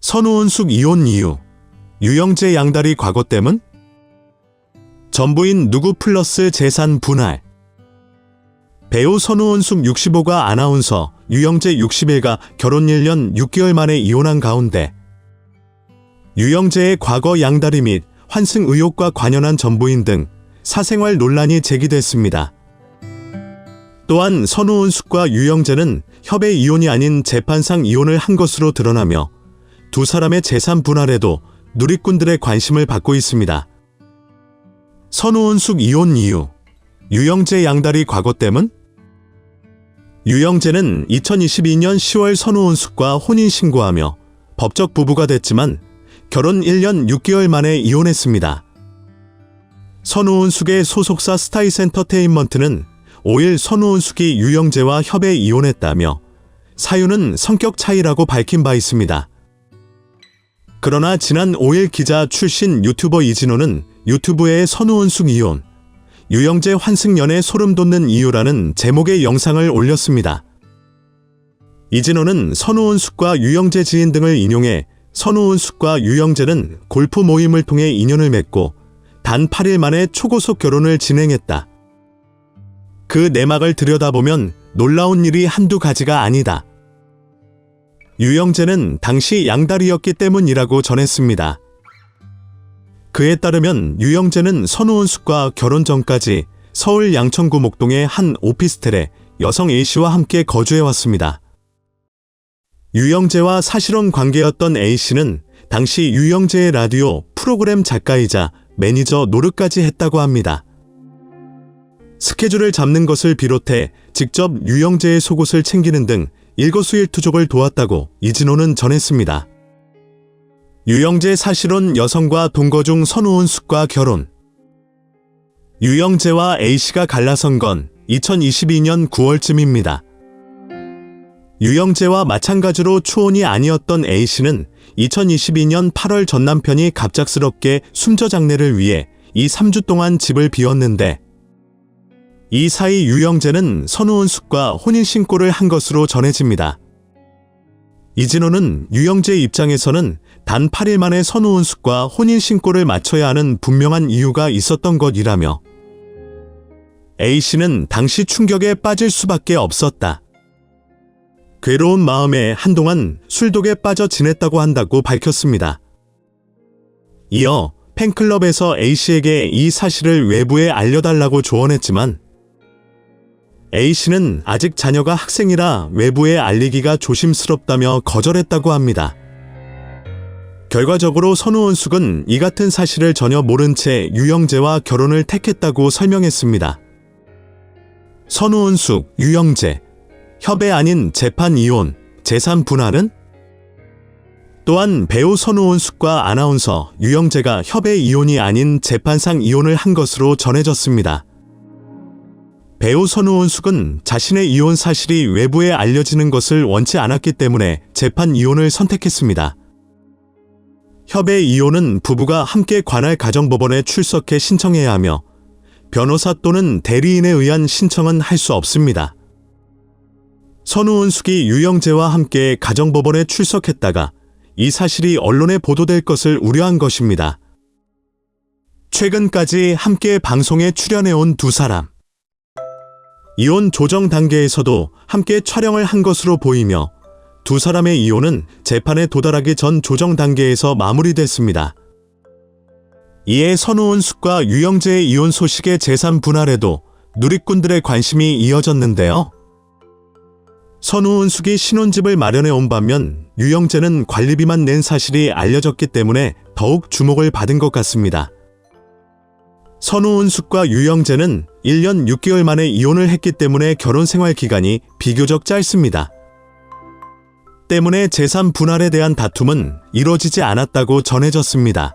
선우은숙 이혼 이유, 유영재 양다리 과거 때문? 전부인 누구 플러스 재산 분할. 배우 선우은숙 65가 아나운서 유영재 61가 결혼 1년 6개월 만에 이혼한 가운데 유영재의 과거 양다리 및 환승 의혹과 관련한 전부인 등 사생활 논란이 제기됐습니다. 또한 선우은숙과 유영재는 협의 이혼이 아닌 재판상 이혼을 한 것으로 드러나며 두 사람의 재산 분할에도 누리꾼들의 관심을 받고 있습니다. 선우은숙 이혼 이유, 유영재 양다리 과거 때문? 유영재는 2022년 10월 선우은숙과 혼인신고하며 법적 부부가 됐지만 결혼 1년 6개월 만에 이혼했습니다. 선우은숙의 소속사 스타이센터테인먼트는 5일 선우은숙이 유영재와 협의 이혼했다며 사유는 성격 차이라고 밝힌 바 있습니다. 그러나 지난 5일 기자 출신 유튜버 이진호는 유튜브에 선우은숙 이혼, 유영재 환승연애 소름 돋는 이유라는 제목의 영상을 올렸습니다. 이진호는 선우은숙과 유영재 지인 등을 인용해 선우은숙과 유영재는 골프 모임을 통해 인연을 맺고 단 8일 만에 초고속 결혼을 진행했다. 그 내막을 들여다보면 놀라운 일이 한두 가지가 아니다. 유영재는 당시 양다리였기 때문이라고 전했습니다. 그에 따르면 유영재는 선우은숙과 결혼 전까지 서울 양천구 목동의 한 오피스텔에 여성 A씨와 함께 거주해왔습니다. 유영재와 사실혼 관계였던 A씨는 당시 유영재의 라디오 프로그램 작가이자 매니저 노릇까지 했다고 합니다. 스케줄을 잡는 것을 비롯해 직접 유영재의 속옷을 챙기는 등 일거수일투족을 도왔다고 이진호는 전했습니다. 유영재 사실혼 여성과 동거 중 선우은숙과 결혼. 유영재와 A씨가 갈라선 건 2022년 9월쯤입니다. 유영재와 마찬가지로 초혼이 아니었던 A씨는 2022년 8월 전 남편이 갑작스럽게 숨저 장례를 위해 3주 동안 집을 비웠는데 이 사이 유영재는 선우은숙과 혼인신고를 한 것으로 전해집니다. 이진호는 유영재 입장에서는 단 8일 만에 선우은숙과 혼인신고를 마쳐야 하는 분명한 이유가 있었던 것이라며 A씨는 당시 충격에 빠질 수밖에 없었다. 괴로운 마음에 한동안 술독에 빠져 지냈다고 한다고 밝혔습니다. 이어 팬클럽에서 A씨에게 이 사실을 외부에 알려달라고 조언했지만 A씨는 아직 자녀가 학생이라 외부에 알리기가 조심스럽다며 거절했다고 합니다. 결과적으로 선우은숙은 이 같은 사실을 전혀 모른 채 유영재와 결혼을 택했다고 설명했습니다. 선우은숙, 유영재, 협의 아닌 재판 이혼, 재산 분할은? 또한 배우 선우은숙과 아나운서 유영재가 협의 이혼이 아닌 재판상 이혼을 한 것으로 전해졌습니다. 배우 선우은숙은 자신의 이혼 사실이 외부에 알려지는 것을 원치 않았기 때문에 재판 이혼을 선택했습니다. 협의 이혼은 부부가 함께 관할 가정법원에 출석해 신청해야 하며 변호사 또는 대리인에 의한 신청은 할 수 없습니다. 선우은숙이 유영재와 함께 가정법원에 출석했다가 이 사실이 언론에 보도될 것을 우려한 것입니다. 최근까지 함께 방송에 출연해온 두 사람. 이혼 조정 단계에서도 함께 촬영을 한 것으로 보이며 두 사람의 이혼은 재판에 도달하기 전 조정 단계에서 마무리됐습니다. 이에 선우은숙과 유영재의 이혼 소식의 재산 분할에도 누리꾼들의 관심이 이어졌는데요. 선우은숙이 신혼집을 마련해 온 반면 유영재는 관리비만 낸 사실이 알려졌기 때문에 더욱 주목을 받은 것 같습니다. 선우은숙과 유영재는 1년 6개월 만에 이혼을 했기 때문에 결혼 생활 기간이 비교적 짧습니다. 때문에 재산 분할에 대한 다툼은 이뤄지지 않았다고 전해졌습니다.